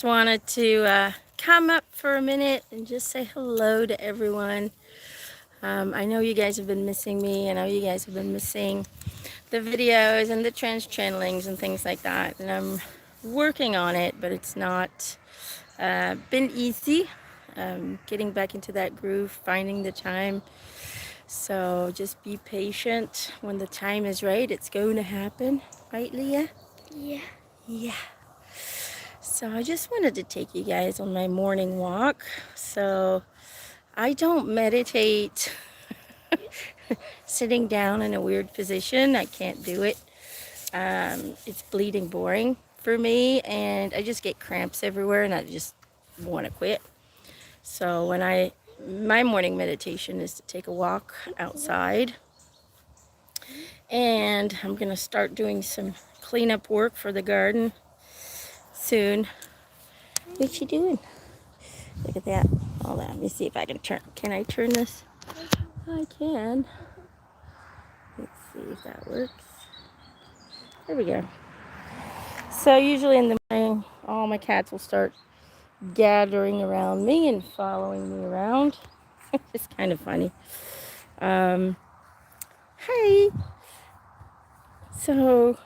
wanted to come up for a minute and just say hello to everyone. I know you guys have been missing me. I know you guys have been missing the videos and the trans channelings and things like that. And I'm working on it, but it's not been easy. Getting back into that groove, finding the time. So just be patient. When the time is right, it's going to happen. Right, Leah? Yeah. Yeah. So I just wanted to take you guys on my morning walk. So I don't meditate sitting down in a weird position. I can't do it. It's bleeding boring for me, and I just get cramps everywhere, and I just want to quit. So my morning meditation is to take a walk outside, and I'm gonna start doing some cleanup work for the garden soon. What's you doing? Look at that. Hold on, let me see if I can turn. Can I turn this? I can. Let's see if that works. There we go. So usually in the morning, all my cats will start gathering around me and following me around. It's kind of funny. Hey. So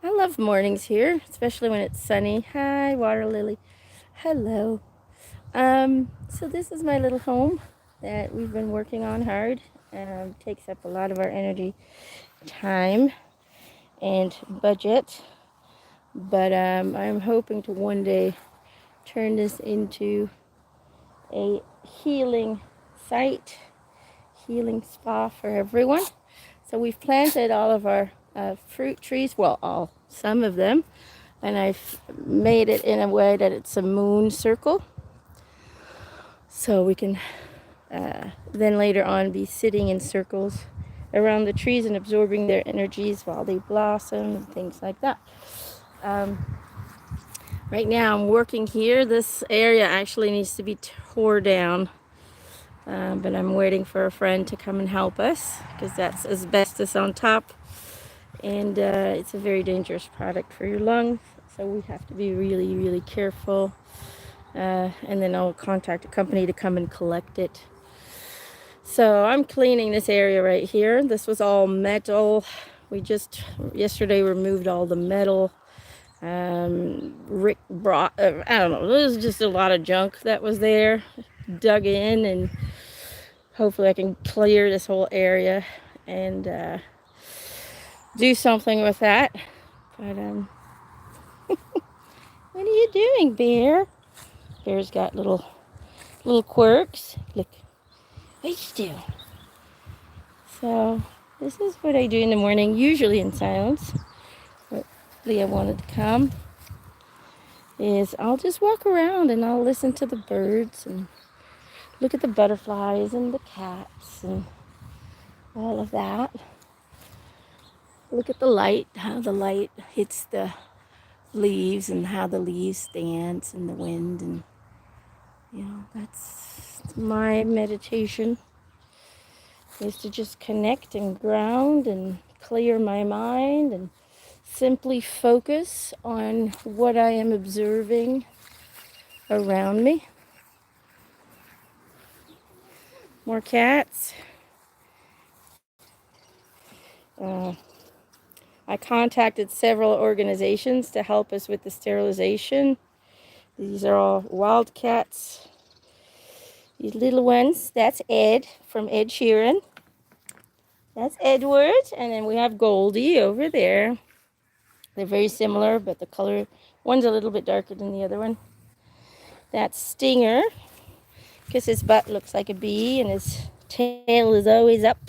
I love mornings here, especially when it's sunny. Hi, water lily. Hello. So this is my little home that we've been working on hard. Takes up a lot of our energy, time, and budget. But I'm hoping to one day turn this into a healing site, healing spa for everyone. So we've planted all of our fruit trees, well, some of them, and I've made it in a way that it's a moon circle. So we can then later on be sitting in circles around the trees and absorbing their energies while they blossom and things like that. Right now I'm working here. This area actually needs to be tore down, but I'm waiting for a friend to come and help us because that's asbestos on top, and it's a very dangerous product for your lungs, so we have to be really, really careful. And then I'll contact a company to come and collect it. So I'm cleaning this area right here. This was all metal. We just yesterday removed all the metal. Rick brought, I don't know, there was just a lot of junk that was there. Dug in, and hopefully I can clear this whole area and do something with that. But what are you doing, Bear? Bear's got little quirks. Look, what you do? So this is what I do in the morning, usually in silence. But Leah wanted to come. Is I'll just walk around and I'll listen to the birds and look at the butterflies and the cats and all of that. Look at the light, how the light hits the leaves and how the leaves dance in the wind, and that's my meditation, is to just connect and ground and clear my mind and simply focus on what I am observing around me. More cats. I contacted several organizations to help us with the sterilization. These are all wild cats. These little ones, that's Ed from Ed Sheeran. That's Edward. And then we have Goldie over there. They're very similar, but the color, one's a little bit darker than the other one. That's Stinger, because his butt looks like a bee and his tail is always up.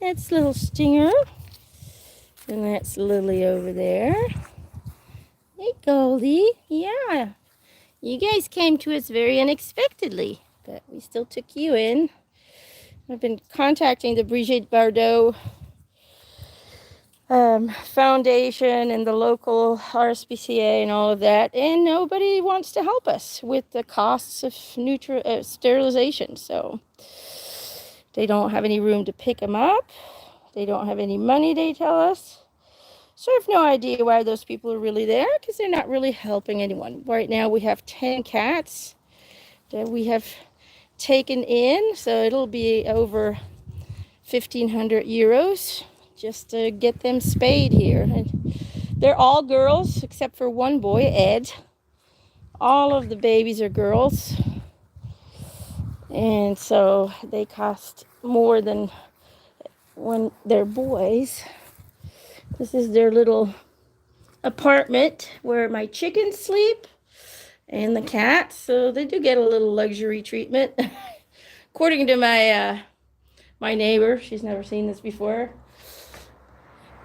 That's little Stinger. And that's Lily over there. Hey, Goldie. Yeah. You guys came to us very unexpectedly, but we still took you in. I've been contacting the Brigitte Bardot Foundation and the local RSPCA and all of that, and nobody wants to help us with the costs of sterilization. So they don't have any room to pick them up. They don't have any money, they tell us. So I have no idea why those people are really there, because they're not really helping anyone. Right now we have 10 cats that we have taken in, so it'll be over 1,500 euros just to get them spayed here. And they're all girls except for one boy, Ed. All of the babies are girls, and so they cost more than when they're boys. This is their little apartment where my chickens sleep and the cats, so they do get a little luxury treatment. According to my neighbor, she's never seen this before.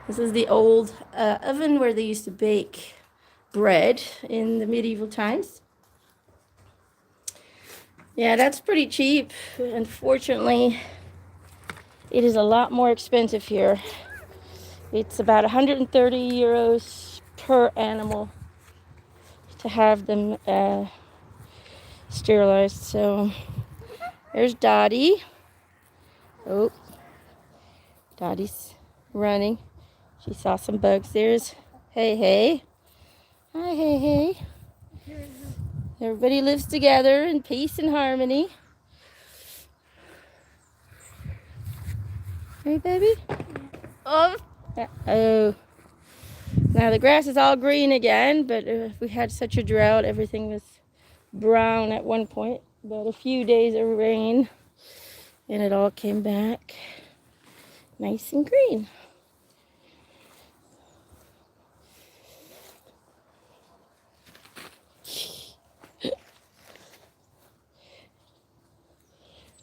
This is the old oven where they used to bake bread in the medieval times. Yeah, that's pretty cheap. Unfortunately, it is a lot more expensive here. It's about 130 euros per animal to have them sterilized. So there's Dottie. Oh, Dottie's running. She saw some bugs. There's Hey Hey. Hi, Hey Hey. Everybody lives together in peace and harmony. Hey, baby. Oh. Oh. Now the grass is all green again, but we had such a drought. Everything was brown at one point. But a few days of rain, and it all came back nice and green.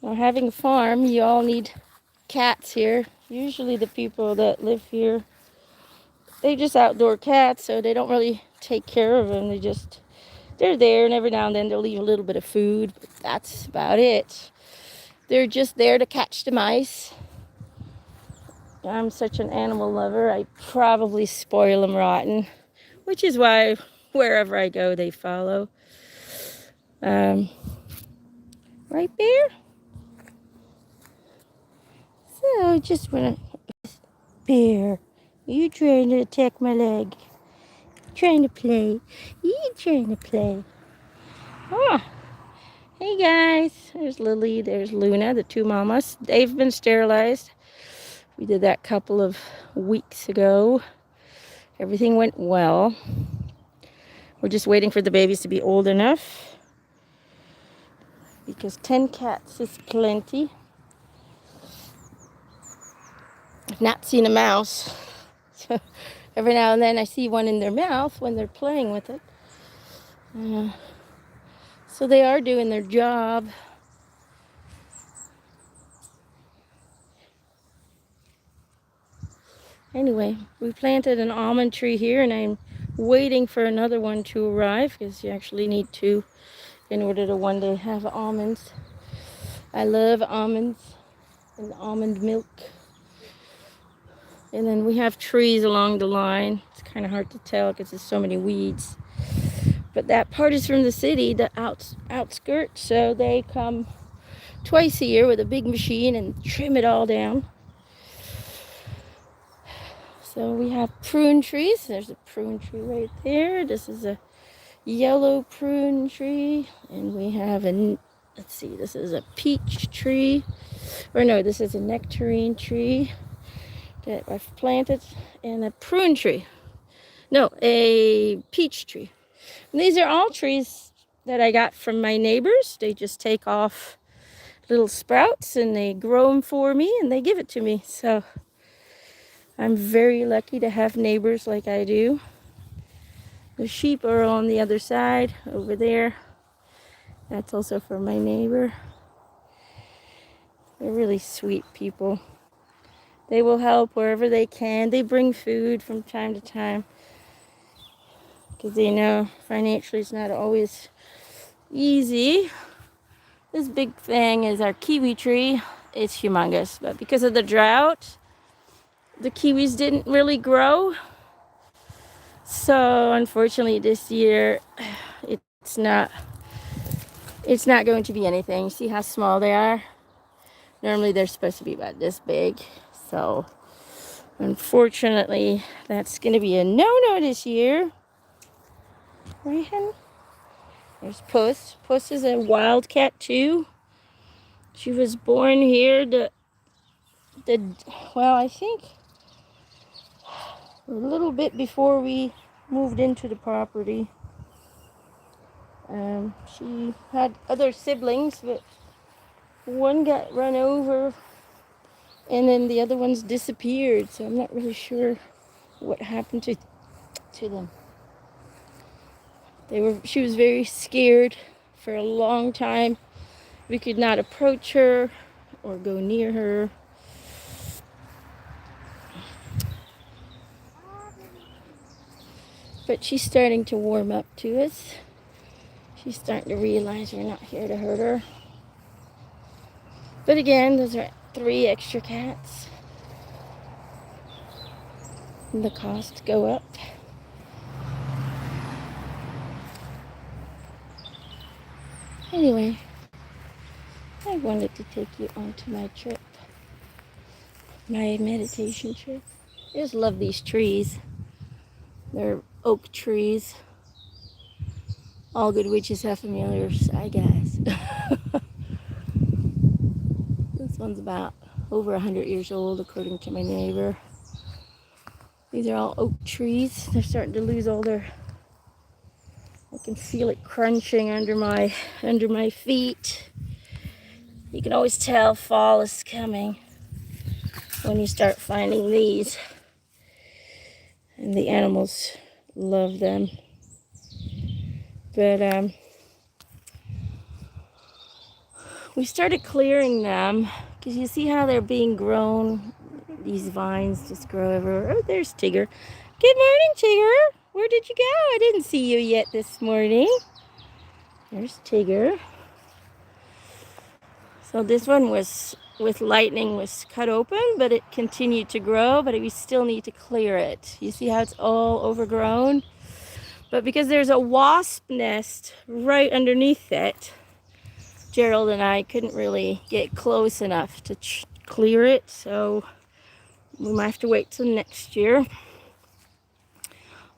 Now, having a farm, you all need cats here. Usually the people that live here, they just outdoor cats, so they don't really take care of them. They're there, and every now and then they'll leave a little bit of food, but that's about it. They're just there to catch the mice. I'm such an animal lover, I probably spoil them rotten, which is why wherever I go, they follow. Right there. So just when Bear, you trying to attack my leg? Trying to play? You trying to play? Oh, hey guys. There's Lily. There's Luna, the two mamas. They've been sterilized. We did that a couple of weeks ago. Everything went well. We're just waiting for the babies to be old enough, because 10 cats is plenty. I've not seen a mouse. So every now and then I see one in their mouth when they're playing with it. So they are doing their job. Anyway, we planted an almond tree here, and I'm waiting for another one to arrive, because you actually need two in order to one day have almonds. I love almonds and almond milk. And then we have trees along the line. It's kind of hard to tell because there's so many weeds. But that part is from the city, the outskirts. So they come twice a year with a big machine and trim it all down. So we have prune trees. There's a prune tree right there. This is a yellow prune tree. And we have let's see, this is a peach tree. Or no, this is a nectarine tree that I've planted, and a prune tree. No, a peach tree. And these are all trees that I got from my neighbors. They just take off little sprouts and they grow them for me and they give it to me. So I'm very lucky to have neighbors like I do. The sheep are on the other side over there. That's also for my neighbor. They're really sweet people. They will help wherever they can. They bring food from time to time, because they know financially it's not always easy. This big thing is our kiwi tree. It's humongous, but because of the drought, the kiwis didn't really grow. So unfortunately this year, it's not going to be anything. See how small they are? Normally they're supposed to be about this big. So Unfortunately, that's going to be a no-no this year. Right, honey? There's Puss. Puss is a wildcat too. She was born here well, I think a little bit before we moved into the property. She had other siblings, but one got run over and then the other ones disappeared, so I'm not really sure what happened to them. She was very scared for a long time. We could not approach her or go near her. But she's starting to warm up to us. She's starting to realize we're not here to hurt her. But again, those are 3 extra cats. And the costs go up. Anyway, I wanted to take you onto my trip. My meditation trip. I just love these trees. They're oak trees. All good witches have familiars, I guess. This one's about over 100 years old, according to my neighbor. These are all oak trees. They're starting to lose all their... I can feel it crunching under my feet. You can always tell fall is coming when you start finding these. And the animals love them. But we started clearing them because you see how they're being grown. These vines just grow everywhere. Oh, there's Tigger. Good morning, Tigger. Where did you go? I didn't see you yet this morning. There's Tigger. So this one was, with lightning, was cut open, but it continued to grow, but we still need to clear it. You see how it's all overgrown? But because there's a wasp nest right underneath it, Gerald and I couldn't really get close enough to clear it, so we might have to wait till next year.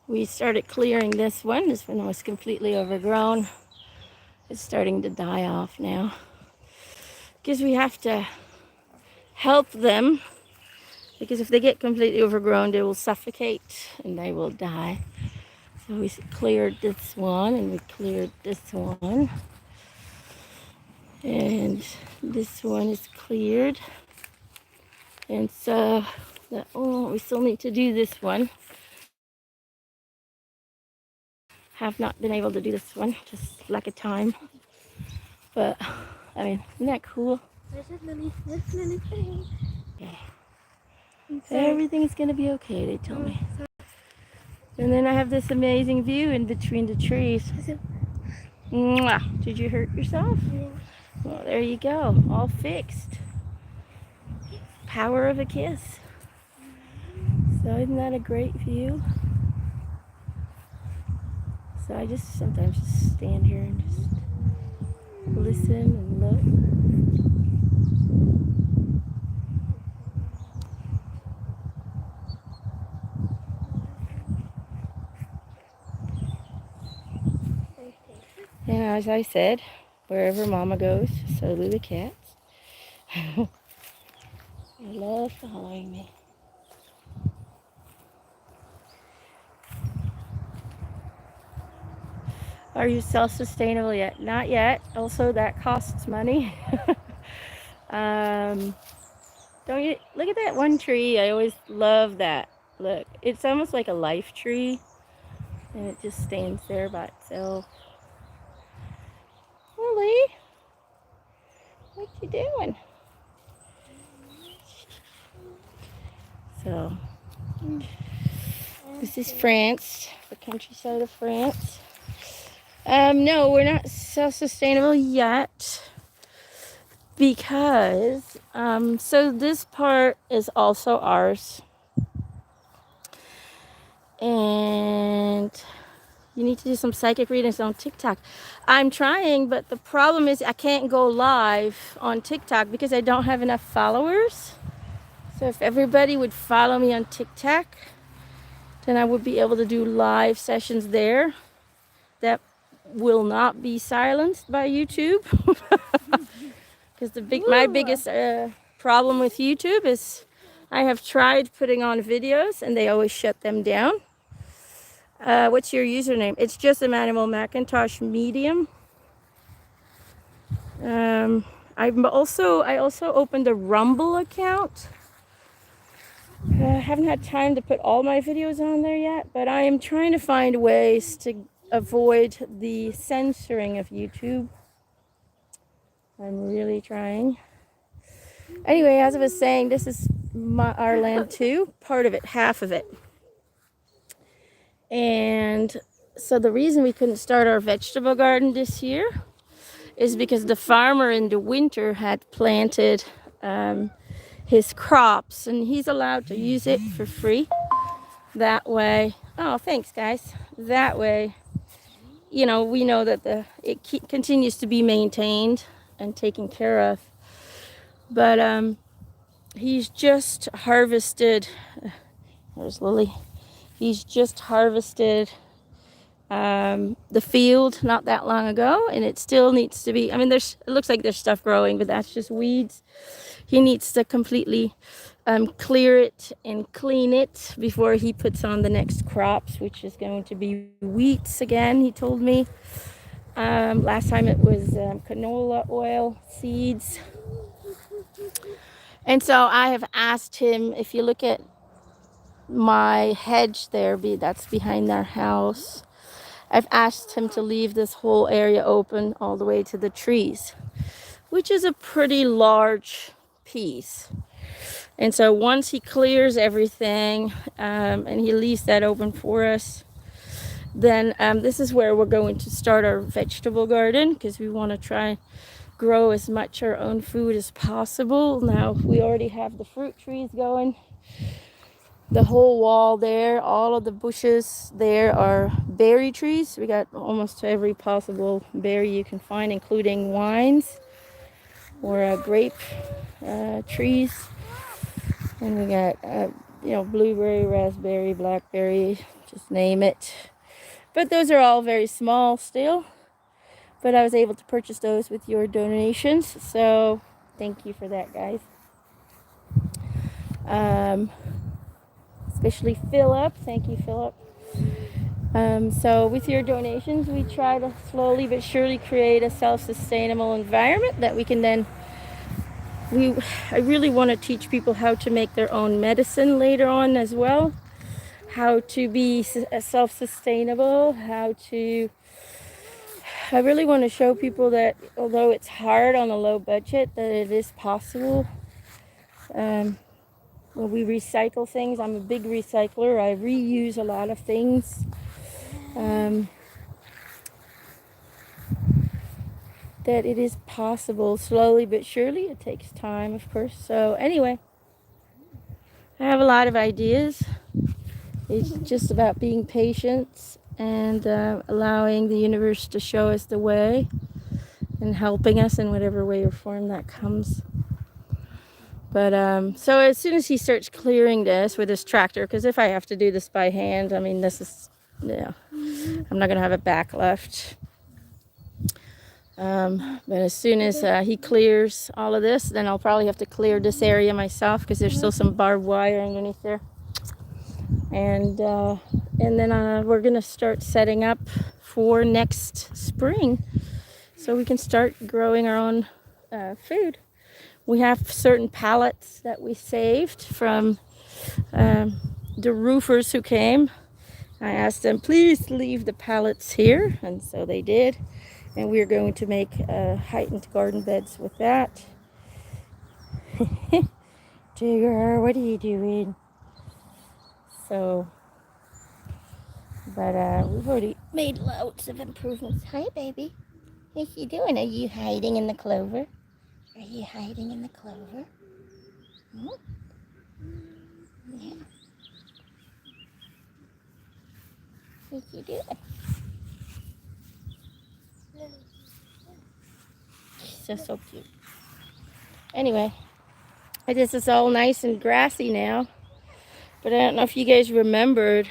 We started clearing this one. This one was completely overgrown. It's starting to die off now. Because we have to help them. Because if they get completely overgrown, they will suffocate and they will die. So we cleared this one and we cleared this one. And this one is cleared. And so, we still need to do this one. Have not been able to do this one, just lack of time. But, I mean, isn't that cool? Okay. Everything's gonna be okay, they tell me. And then I have this amazing view in between the trees. Mwah. Did you hurt yourself? Yeah. Well, there you go, all fixed. Power of a kiss. So isn't that a great view? So I just sometimes just stand here and just listen and look. And as I said, wherever Mama goes, so do the cats. They love following me. Are you self-sustainable yet? Not yet. Also, that costs money. Don't you look at that one tree? I always love that. Look, it's almost like a life tree, and it just stands there by itself. Lily, what you doing? So, this is France, the countryside of France. No, we're not self-sustainable yet because, so this part is also ours. And you need to do some psychic readings on TikTok. I'm trying, but the problem is I can't go live on TikTok because I don't have enough followers. So if everybody would follow me on TikTok, then I would be able to do live sessions there that will not be silenced by YouTube. Because my biggest problem with YouTube is I have tried putting on videos and they always shut them down. What's your username? It's just Emanuelle McIntosh Medium. I also opened a Rumble account. I haven't had time to put all my videos on there yet, but I am trying to find ways to avoid the censoring of YouTube. I'm really trying. Anyway, as I was saying, this is our land too, part of it, half of it. And so the reason we couldn't start our vegetable garden this year is because the farmer in the winter had planted his crops, and he's allowed to use it for free. That way, oh, thanks guys. That way, you know, we know that it continues to be maintained and taken care of. But he's just harvested, there's Lily. He's just harvested the field not that long ago, and it still needs to be, I mean, it looks like there's stuff growing, but that's just weeds. He needs to completely clear it and clean it before he puts on the next crops, which is going to be wheats again, he told me. Last time it was canola oil seeds. And so I have asked him, if you look at my hedge there, that's behind our house, I've asked him to leave this whole area open all the way to the trees, which is a pretty large piece. And so once he clears everything and he leaves that open for us, then this is where we're going to start our vegetable garden, because we want to try grow as much our own food as possible. Now we already have the fruit trees going. The whole wall there, all of the bushes there are berry trees. We got almost every possible berry you can find, including wines or grape trees. And we got, blueberry, raspberry, blackberry, just name it. But those are all very small still. But I was able to purchase those with your donations. So thank you for that, guys. Especially Philip. Thank you, Philip. So with your donations, we try to slowly but surely create a self-sustainable environment that we can then, I really want to teach people how to make their own medicine later on as well, how to be self-sustainable, I really want to show people that although it's hard on a low budget, that it is possible. When we recycle things, I'm a big recycler. I reuse a lot of things. That it is possible, slowly but surely. It takes time, of course. So anyway, I have a lot of ideas. It's just about being patient and allowing the universe to show us the way and helping us in whatever way or form that comes. But so as soon as he starts clearing this with his tractor, because if I have to do this by hand, I mean, this is, I'm not going to have it back left. But as soon as he clears all of this, then I'll probably have to clear this area myself, because there's still some barbed wire underneath there. And then we're going to start setting up for next spring so we can start growing our own food. We have certain pallets that we saved from the roofers who came. I asked them, please leave the pallets here, and so they did. And we're going to make heightened garden beds with that. Tigger, what are you doing? So, but we've already made loads of improvements. Hi, baby. What you doing? Are you hiding in the clover? Are you hiding in the clover? Hmm? Yeah. What you doing? She's so cute. Anyway, This is all nice and grassy now. But I don't know if you guys remembered,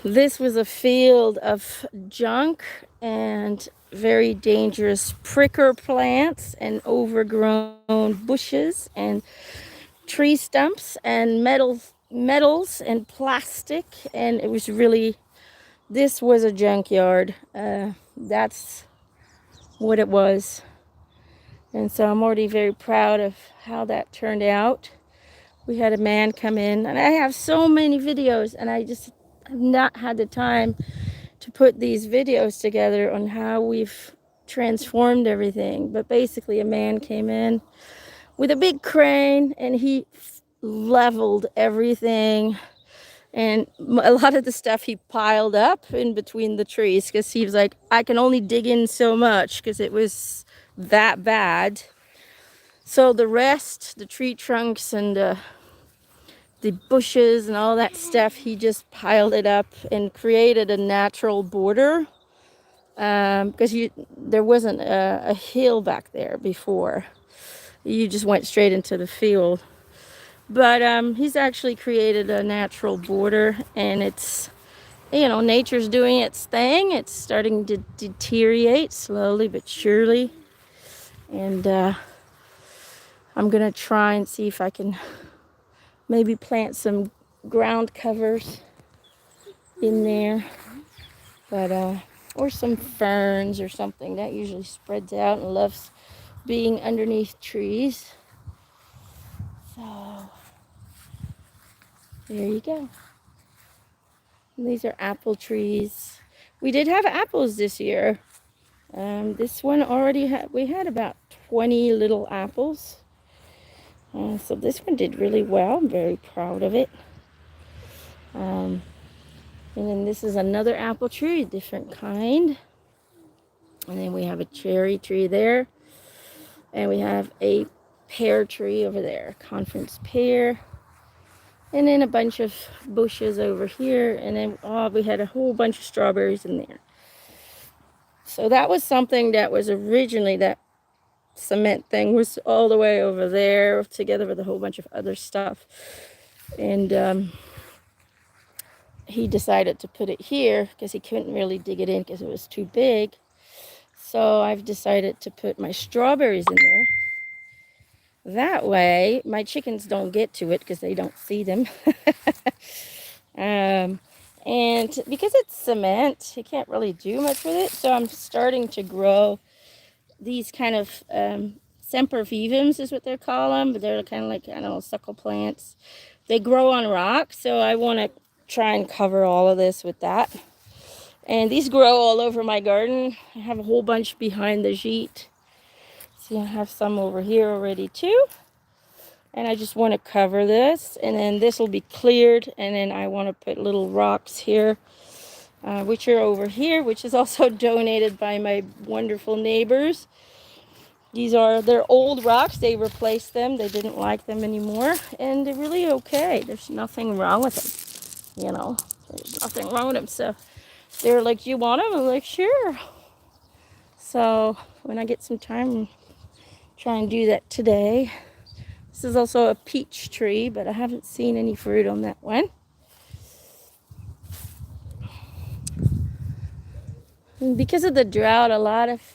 this was a field of junk and very dangerous pricker plants and overgrown bushes and tree stumps and metals and plastic. And it was really, this was a junkyard. That's what it was. And so I'm already very proud of how that turned out. We had a man come in, and I have so many videos, and I just have not had the time to put these videos together on how we've transformed everything. But basically, a man came in with a big crane, and he leveled everything. And a lot of the stuff he piled up in between the trees, because he was like, I can only dig in so much because it was that bad. So the rest, the tree trunks and the bushes and all that stuff, he just piled it up and created a natural border, because there wasn't a hill back there before. You just went straight into the field. But he's actually created a natural border, and it's, nature's doing its thing. It's starting to deteriorate slowly but surely. And I'm going to try and see if I can maybe plant some ground covers in there. But or some ferns or something. That usually spreads out and loves being underneath trees. So there you go. And these are apple trees. We did have apples this year. This one we had about 20 little apples. So this one did really well. I'm very proud of it. And then this is another apple tree, different kind. And then we have a cherry tree there. And we have a pear tree over there, conference pear. And then a bunch of bushes over here. And then we had a whole bunch of strawberries in there. So that was something that was originally, that cement thing was all the way over there together with a whole bunch of other stuff. And he decided to put it here because he couldn't really dig it in because it was too big. So I've decided to put my strawberries in there. That way my chickens don't get to it because they don't see them. And because it's cement, you can't really do much with it. So I'm starting to grow these kind of sempervivums is what they're called, but they're kind of like, I don't know, suckle plants. They grow on rocks, so I want to try and cover all of this with that. And these grow all over my garden. I have a whole bunch behind the sheet. See, I have some over here already too. And I just want to cover this, and then this will be cleared, and then I want to put little rocks here, which are over here, which is also donated by my wonderful neighbors. They're old rocks. They replaced them. They didn't like them anymore, and they're really okay. There's nothing wrong with them, There's nothing wrong with them. So they're like, "You want them?" I'm like, "Sure." So when I get some time, I'll try and do that today. This is also a peach tree, but I haven't seen any fruit on that one. And because of the drought,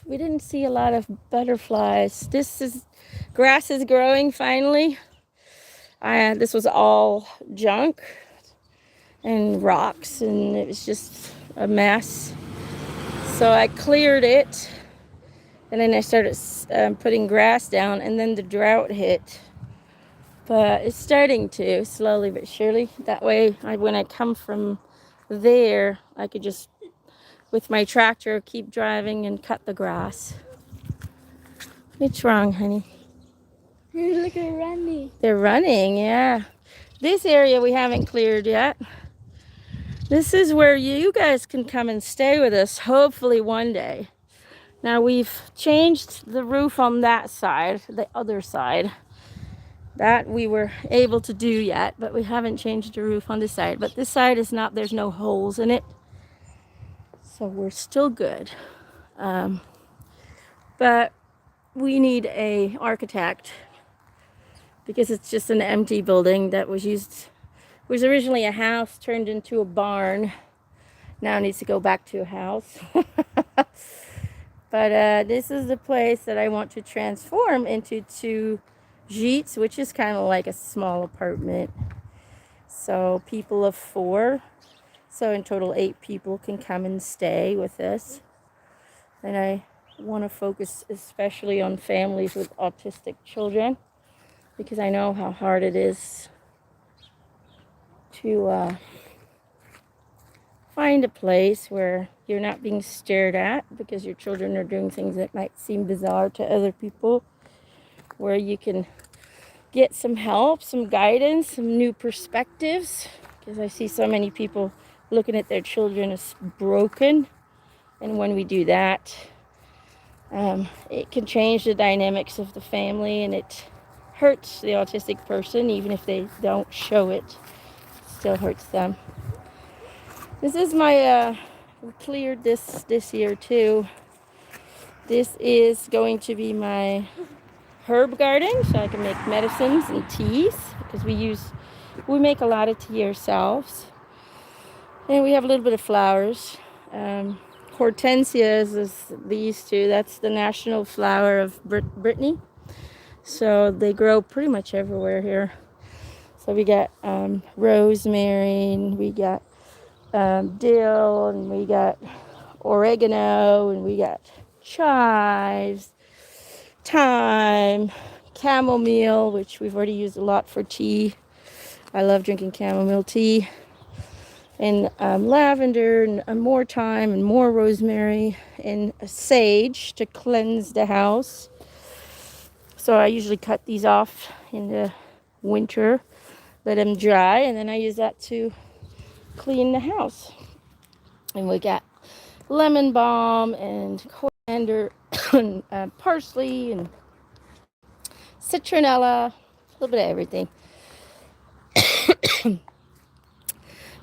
we didn't see a lot of butterflies. Grass is growing finally. This was all junk and rocks, and it was just a mess. So I cleared it, and then I started putting grass down, and then the drought hit. But it's starting to, slowly but surely. That way, when I come from there, I could just, with my tractor, keep driving and cut the grass. What's wrong, honey? Look, they're running. They're running, yeah. This area we haven't cleared yet. This is where you guys can come and stay with us, hopefully one day. Now we've changed the roof on that side, the other side. That we were able to do yet, but we haven't changed the roof on this side. But this side is not, there's no holes in it. So we're still good. But we need an architect because it's just an empty building that was originally a house turned into a barn. Now it needs to go back to a house. But this is the place that I want to transform into 2 gîtes, which is kind of like a small apartment. So people of 4. So in total 8 people can come and stay with us. And I want to focus especially on families with autistic children, because I know how hard it is to find a place where you're not being stared at because your children are doing things that might seem bizarre to other people, where you can get some help, some guidance, some new perspectives, because I see so many people looking at their children as broken. And when we do that, it can change the dynamics of the family, and it hurts the autistic person. Even if they don't show it, it still hurts them. This is my, we cleared this year too. This is going to be my herb garden, so I can make medicines and teas, because we make a lot of tea ourselves. And we have a little bit of flowers. Hortensias is these 2. That's the national flower of Brittany. So they grow pretty much everywhere here. So we got rosemary, and we got dill, and we got oregano, and we got chives, thyme, chamomile, which we've already used a lot for tea. I love drinking chamomile tea. And lavender, and more thyme, and more rosemary, and sage to cleanse the house. So I usually cut these off in the winter, let them dry, and then I use that to clean the house. And we got lemon balm and coriander and parsley and citronella, a little bit of everything.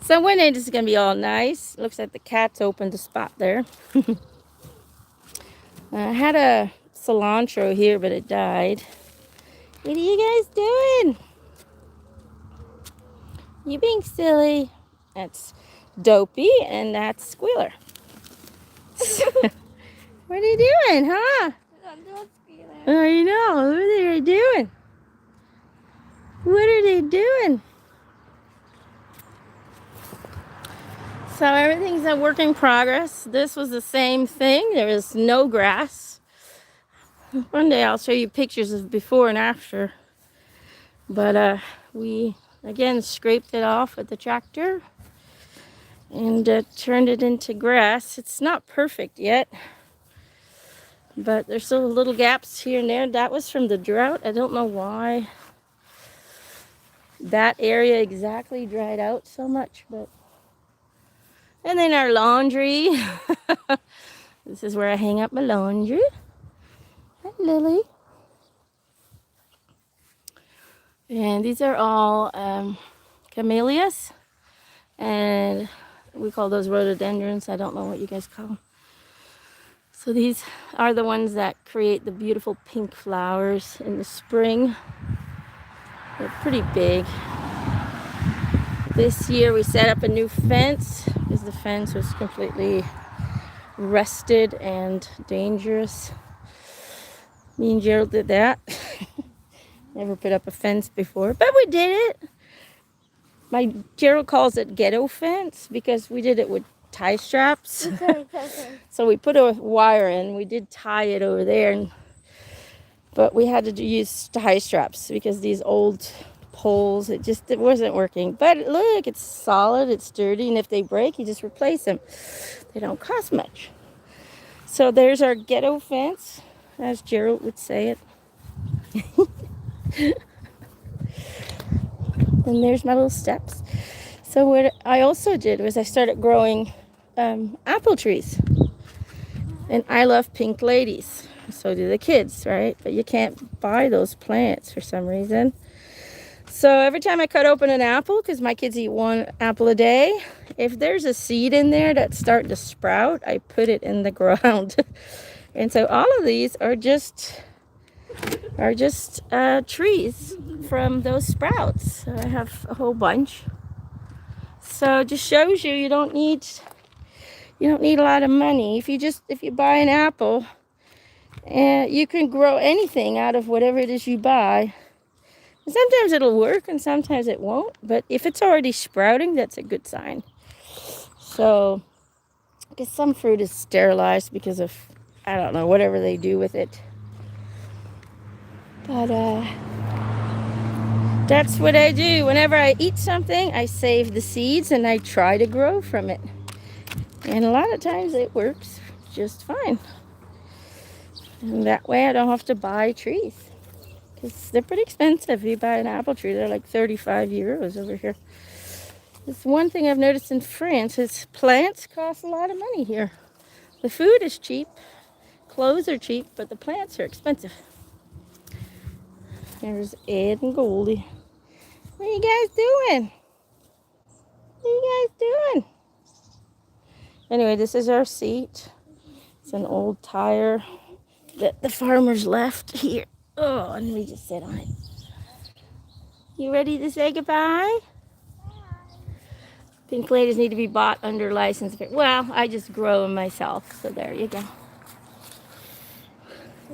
So one end is going to be all nice. Looks like the cat's opened a spot there. I had a cilantro here, but it died. What are you guys doing? You being silly. That's Dopey, and that's Squealer. What are you doing, huh? I'm doing Squealer. Oh, you know. What are they doing? What are they doing? So everything's a work in progress. This was the same thing. There was no grass. One day I'll show you pictures of before and after. But we, again, scraped it off with the tractor and turned it into grass. It's not perfect yet, but there's still little gaps here and there. That was from the drought. I don't know why that area exactly dried out so much, but... And then our laundry. This is where I hang up my laundry. Hi, Lily. And these are all camellias. And we call those rhododendrons. I don't know what you guys call them. So these are the ones that create the beautiful pink flowers in the spring. They're pretty big. This year we set up a new fence because the fence was completely rusted and dangerous. Me and Gerald did that. Never put up a fence before, but we did it. My Gerald calls it ghetto fence because we did it with tie straps. So we put a wire in. We did tie it over there, but we had to use tie straps because these old poles, it wasn't working. But look, it's solid, it's sturdy, and if they break, you just replace them. They don't cost much. So there's our ghetto fence, as Gerald would say it. And there's my little steps. So what I also did was I started growing apple trees. And I love pink ladies. So do the kids, right? But you can't buy those plants for some reason. So every time I cut open an apple, because my kids eat 1 apple a day, if there's a seed in there that's starting to sprout, I put it in the ground. And so all of these are just are just trees from those sprouts. So I have a whole bunch. So it just shows you don't need a lot of money. If you buy an apple, and you can grow anything out of whatever it is you buy. And sometimes it'll work and sometimes it won't, but if it's already sprouting, that's a good sign. So I guess some fruit is sterilized because of, I don't know, whatever they do with it. But that's what I do. Whenever I eat something, I save the seeds and I try to grow from it. And a lot of times it works just fine. And that way I don't have to buy trees. Because they're pretty expensive. If you buy an apple tree, they're like 35 euros over here. It's one thing I've noticed in France is plants cost a lot of money here. The food is cheap, clothes are cheap, but the plants are expensive. There's Ed and Goldie. What are you guys doing? What are you guys doing? Anyway, this is our seat. It's an old tire that the farmers left here. Oh, and we just sit on it. You ready to say goodbye? Pink ladies need to be bought under license. Well, I just grow them myself, so there you go.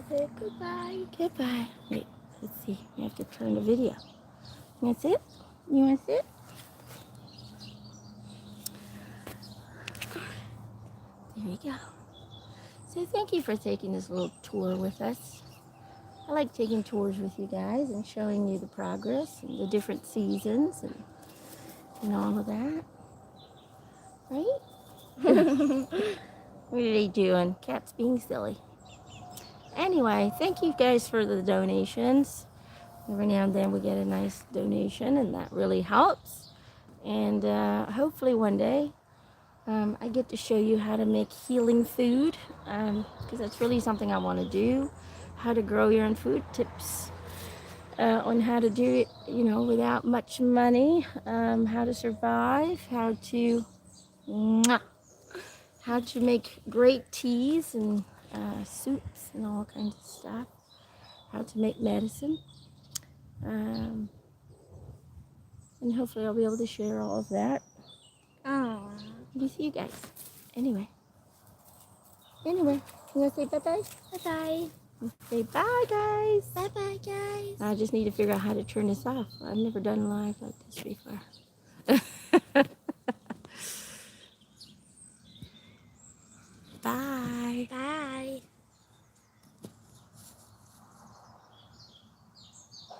Say goodbye. Goodbye. Wait, let's see. You have to turn the video. You want to sit? You want to sit? There you go. So thank you for taking this little tour with us. I like taking tours with you guys and showing you the progress and the different seasons and all of that. Right? What are they doing? Cat's being silly. Anyway, thank you guys for the donations. Every now and then we get a nice donation and that really helps. And hopefully one day I get to show you how to make healing food, because that's really something I want to do. How to grow your own food, tips on how to do it, without much money, how to survive, how to make great teas and soups and all kinds of stuff, how to make medicine. And hopefully I'll be able to share all of that with you guys. Anyway, you want to say bye-bye? Bye-bye. Say bye, guys. Bye-bye, guys. I just need to figure out how to turn this off. I've never done live like this before. Bye. Bye.